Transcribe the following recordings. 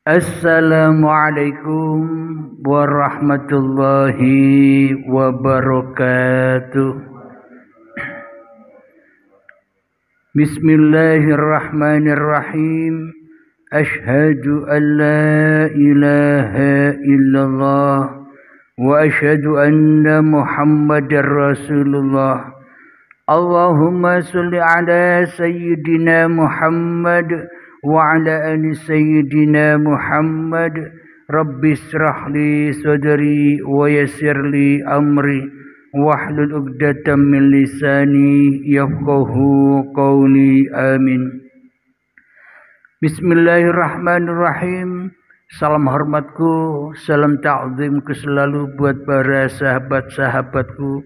Assalamualaikum warahmatullahi wabarakatuh. Bismillahirrahmanirrahim. Ashhadu an la ilaha illallah wa ashhadu anna Muhammadar Rasulullah. Allahumma salli ala sayyidina Muhammad wa ala ali sayyidina Muhammad. Rabbi israh li sadri wa yassir li amri wahlul 'uqdatam min lisani yafqahu qawli. Amin. Bismillahirrahmanirrahim. Salam hormatku, salam ta'zimku selalu buat para sahabat-sahabatku,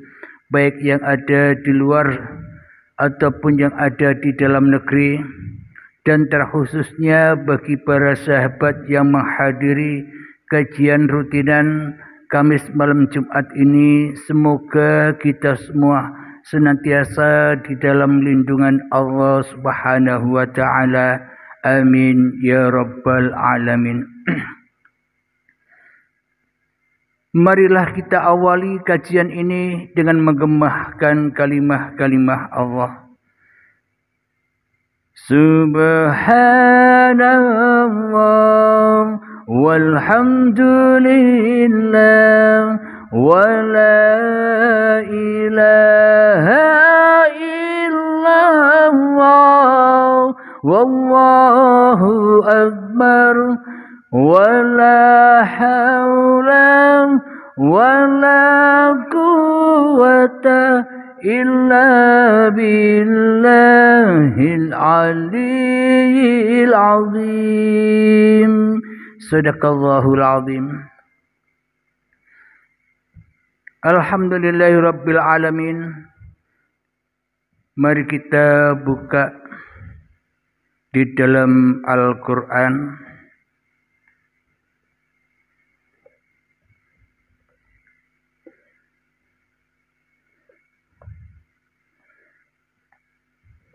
baik yang ada di luar ataupun yang ada di dalam negeri, dan terkhususnya bagi para sahabat yang menghadiri kajian rutinan Kamis malam Jumat ini. Semoga kita semua senantiasa di dalam lindungan Allah Subhanahu wa ta'ala. Amin ya rabbal alamin. Marilah kita awali kajian ini dengan menggemahkan kalimah-kalimah Allah. Subhanallah walhamdulillah wa la ilaha illallah wallahu akbar wa la hawla wa la quwwata illa billahil aliyyil azim. Sadaqallahul azim. Alhamdulillahi rabbil alamin. Mari kita buka di dalam Al-Quran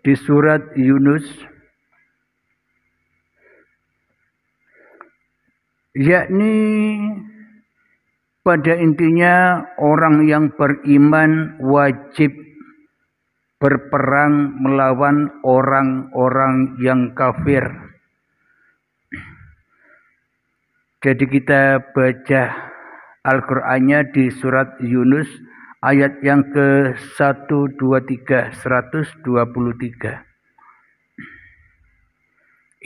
di surat Yunus, yakni pada intinya orang yang beriman wajib berperang melawan orang-orang yang kafir. Jadi kita baca Al-Qur'annya di surat Yunus ayat yang ke-123, 123.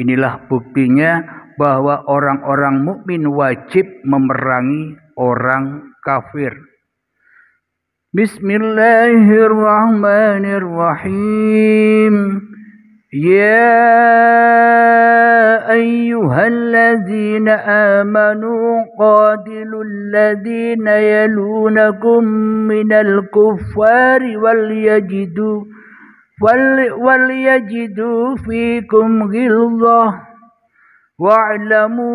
Inilah buktinya bahwa orang-orang mukmin wajib memerangi orang kafir. Bismillahirrahmanirrahim. Ya ayyuhalladzina amanu qatilul ladzina yalunakum minal kuffari wal yajidu fikum ghilzah wa'lamu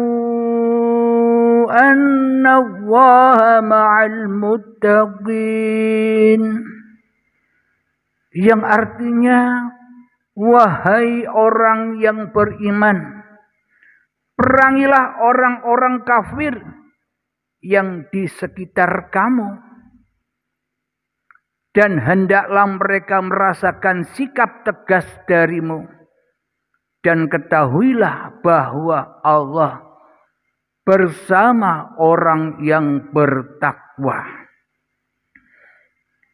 anna Allaha ma'al muttaqin. Yang artinya, wahai orang yang beriman, perangilah orang-orang kafir yang di sekitar kamu, dan hendaklah mereka merasakan sikap tegas darimu, dan ketahuilah bahwa Allah bersama orang yang bertakwa.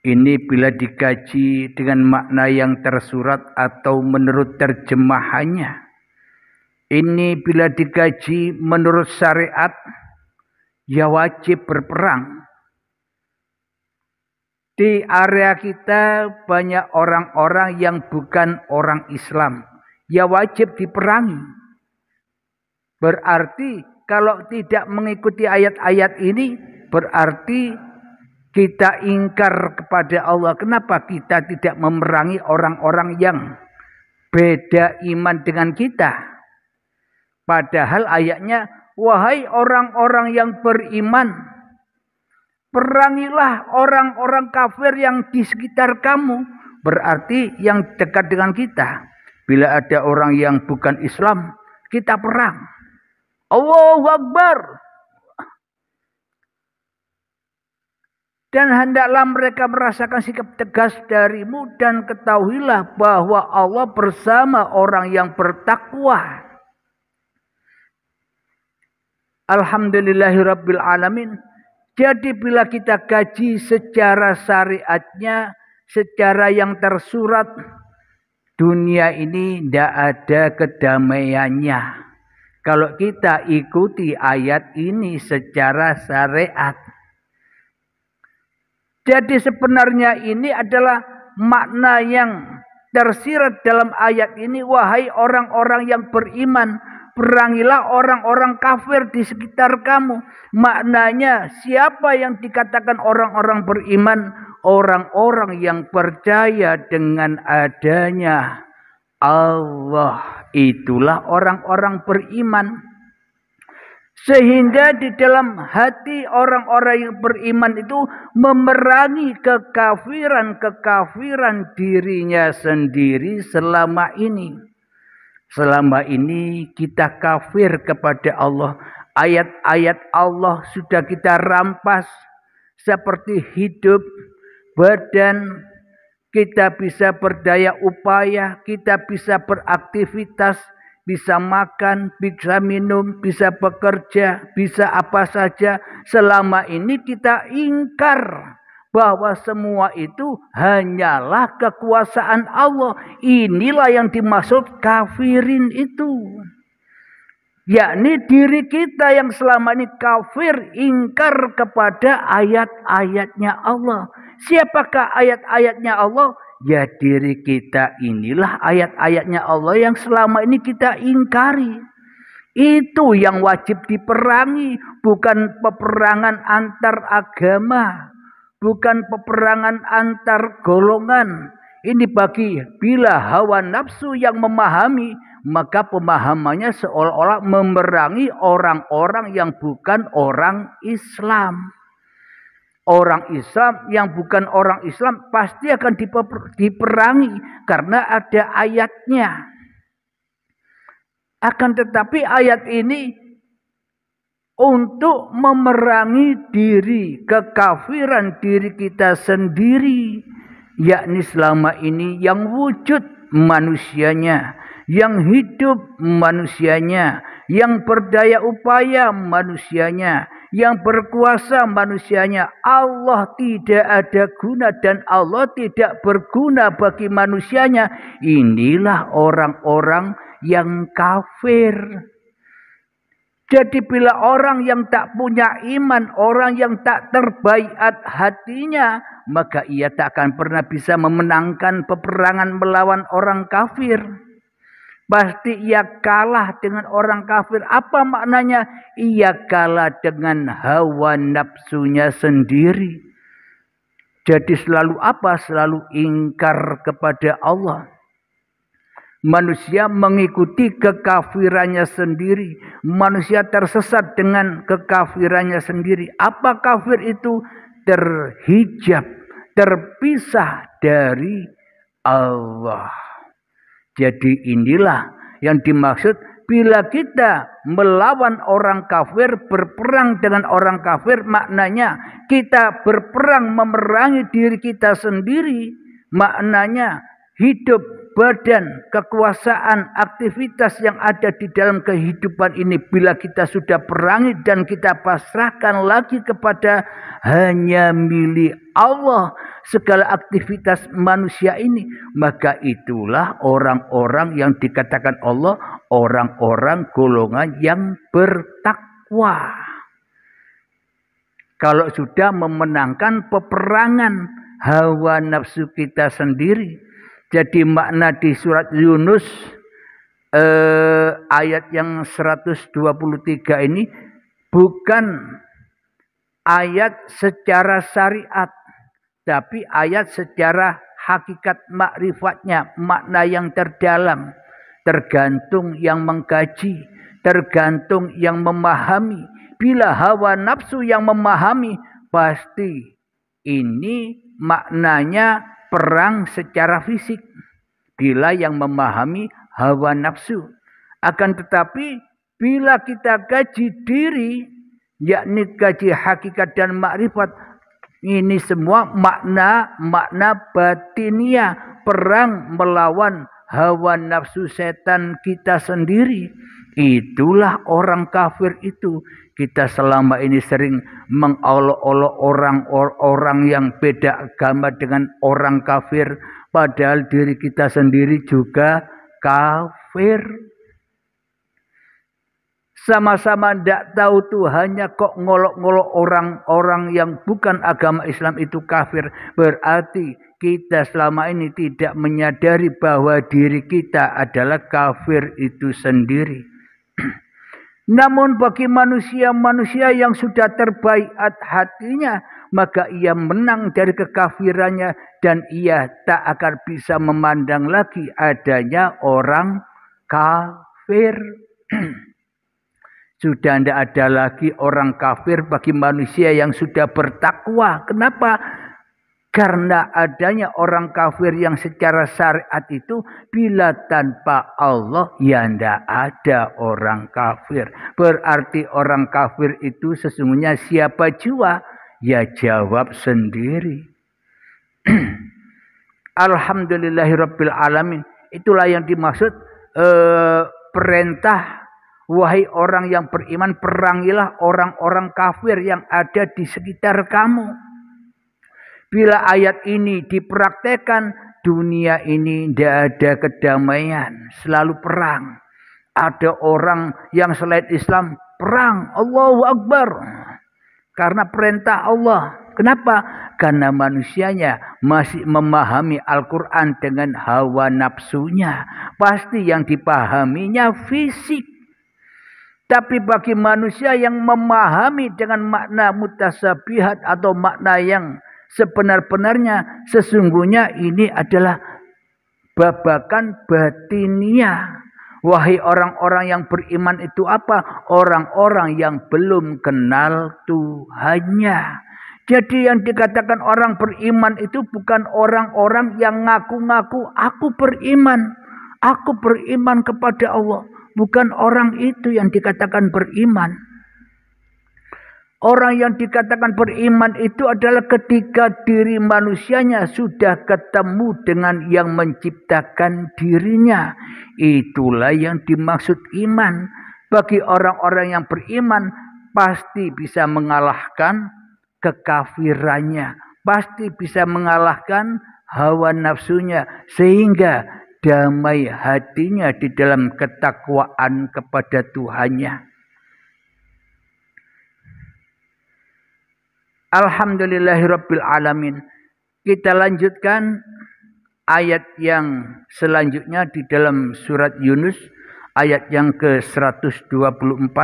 Ini bila dikaji dengan makna yang tersurat atau menurut terjemahannya. Ini bila dikaji menurut syariat, ya wajib berperang. Di area kita banyak orang-orang yang bukan orang Islam, ya wajib diperangi. Berarti kalau tidak mengikuti ayat-ayat ini, berarti kita ingkar kepada Allah. Kenapa kita tidak memerangi orang-orang yang beda iman dengan kita? Padahal ayatnya, wahai orang-orang yang beriman, perangilah orang-orang kafir yang di sekitar kamu. Berarti yang dekat dengan kita. Bila ada orang yang bukan Islam, kita perang. Allahu Akbar. Dan hendaklah mereka merasakan sikap tegas darimu, dan ketahuilah bahwa Allah bersama orang yang bertakwa. Alhamdulillahirabbil alamin. Jadi bila kita kaji secara syariatnya, secara yang tersurat, dunia ini tidak ada kedamaiannya. Kalau kita ikuti ayat ini secara syariat. Jadi sebenarnya ini adalah makna yang tersirat dalam ayat ini. Wahai orang-orang yang beriman, perangilah orang-orang kafir di sekitar kamu. Maknanya siapa yang dikatakan orang-orang beriman? Orang-orang yang percaya dengan adanya Allah. Itulah orang-orang beriman. Sehingga di dalam hati orang-orang yang beriman itu memerangi kekafiran dirinya sendiri selama ini. Selama ini kita kafir kepada Allah. Ayat-ayat Allah sudah kita rampas. Seperti hidup, badan, kita bisa berdaya upaya, kita bisa beraktivitas, bisa makan, bisa minum, bisa bekerja, bisa apa saja. Selama ini kita ingkar bahwa semua itu hanyalah kekuasaan Allah. Inilah yang dimaksud kafirin itu. Yakni diri kita yang selama ini kafir, ingkar kepada ayat-ayatnya Allah. Siapakah ayat-ayatnya Allah? Ya diri kita inilah ayat-ayatnya Allah yang selama ini kita ingkari. Itu yang wajib diperangi, bukan peperangan antar agama, bukan peperangan antar golongan. Ini bagi bila hawa nafsu yang memahami, maka pemahamannya seolah-olah memerangi orang-orang yang bukan orang Islam. Orang Islam yang bukan orang Islam pasti akan diperangi karena ada ayatnya. Akan tetapi ayat ini untuk memerangi diri, kekafiran diri kita sendiri. Yakni selama ini yang wujud manusianya, yang hidup manusianya, yang berdaya upaya manusianya, yang berkuasa manusianya. Allah tidak ada guna dan Allah tidak berguna bagi manusianya. Inilah orang-orang yang kafir. Jadi bila orang yang tak punya iman, orang yang tak terbaiat hatinya, maka ia tak akan pernah bisa memenangkan peperangan melawan orang kafir. Pasti ia kalah dengan orang kafir. Apa maknanya? Ia kalah dengan hawa nafsunya sendiri. Jadi selalu apa? Selalu ingkar kepada Allah. Manusia mengikuti kekafirannya sendiri. Manusia tersesat dengan kekafirannya sendiri. Apa kafir itu? Terhijab, terpisah dari Allah. Jadi inilah yang dimaksud bila kita melawan orang kafir, berperang dengan orang kafir, maknanya kita berperang memerangi diri kita sendiri. Maknanya hidup, badan, kekuasaan, aktivitas yang ada di dalam kehidupan ini, bila kita sudah perangi dan kita pasrahkan lagi kepada hanya milik Allah segala aktivitas manusia ini, maka itulah orang-orang yang dikatakan Allah orang-orang golongan yang bertakwa. Kalau sudah memenangkan peperangan hawa nafsu kita sendiri. Jadi makna di surat Yunus ayat yang 123 ini bukan ayat secara syariat, tapi ayat secara hakikat makrifatnya, makna yang terdalam. Tergantung yang mengkaji, tergantung yang memahami. Bila hawa nafsu yang memahami, pasti ini maknanya perang secara fisik. Bila yang memahami hawa nafsu. Akan tetapi bila kita kaji diri, yakni kaji hakikat dan makrifat, ini semua makna batiniah, perang melawan hawa nafsu setan kita sendiri. Itulah orang kafir itu. Kita selama ini sering mengolok-olok orang yang beda agama dengan orang kafir, padahal diri kita sendiri juga kafir. Sama-sama tidak tahu Tuhannya, kok ngolok-ngolok orang-orang yang bukan agama Islam itu kafir. Berarti kita selama ini tidak menyadari bahwa diri kita adalah kafir itu sendiri. Namun bagi manusia yang sudah terbaiat hatinya, maka ia menang dari kekafirannya dan ia tak akan bisa memandang lagi adanya orang kafir. Sudah tidak ada lagi orang kafir bagi manusia yang sudah bertakwa. Kenapa? Karena adanya orang kafir yang secara syariat itu, bila tanpa Allah ya tidak ada orang kafir. Berarti orang kafir itu sesungguhnya siapa jua? Ya jawab sendiri. Alhamdulillahirabbil alamin. Itulah yang dimaksud perintah, wahai orang yang beriman, perangilah orang-orang kafir yang ada di sekitar kamu. Bila ayat ini dipraktekkan, dunia ini tidak ada kedamaian, selalu perang. Ada orang yang selain Islam perang, Allahu Akbar, karena perintah Allah. Kenapa? Karena manusianya masih memahami Al-Quran dengan hawa nafsunya. Pasti yang dipahaminya fisik. Tapi bagi manusia yang memahami dengan makna mutasabihat atau makna yang sebenar-benarnya, sesungguhnya ini adalah babakan batiniah. Wahai orang-orang yang beriman itu apa? Orang-orang yang belum kenal Tuhannya. Jadi yang dikatakan orang beriman itu bukan orang-orang yang ngaku-ngaku aku beriman kepada Allah. Bukan orang itu yang dikatakan beriman. Orang yang dikatakan beriman itu adalah ketika diri manusianya sudah ketemu dengan yang menciptakan dirinya. Itulah yang dimaksud iman. Bagi orang-orang yang beriman, pasti bisa mengalahkan kekafirannya. Pasti bisa mengalahkan hawa nafsunya. Sehingga damai hatinya di dalam ketakwaan kepada Tuhannya. Alhamdulillahirabbil alamin. Kita lanjutkan ayat yang selanjutnya di dalam surat Yunus, ayat yang ke-124.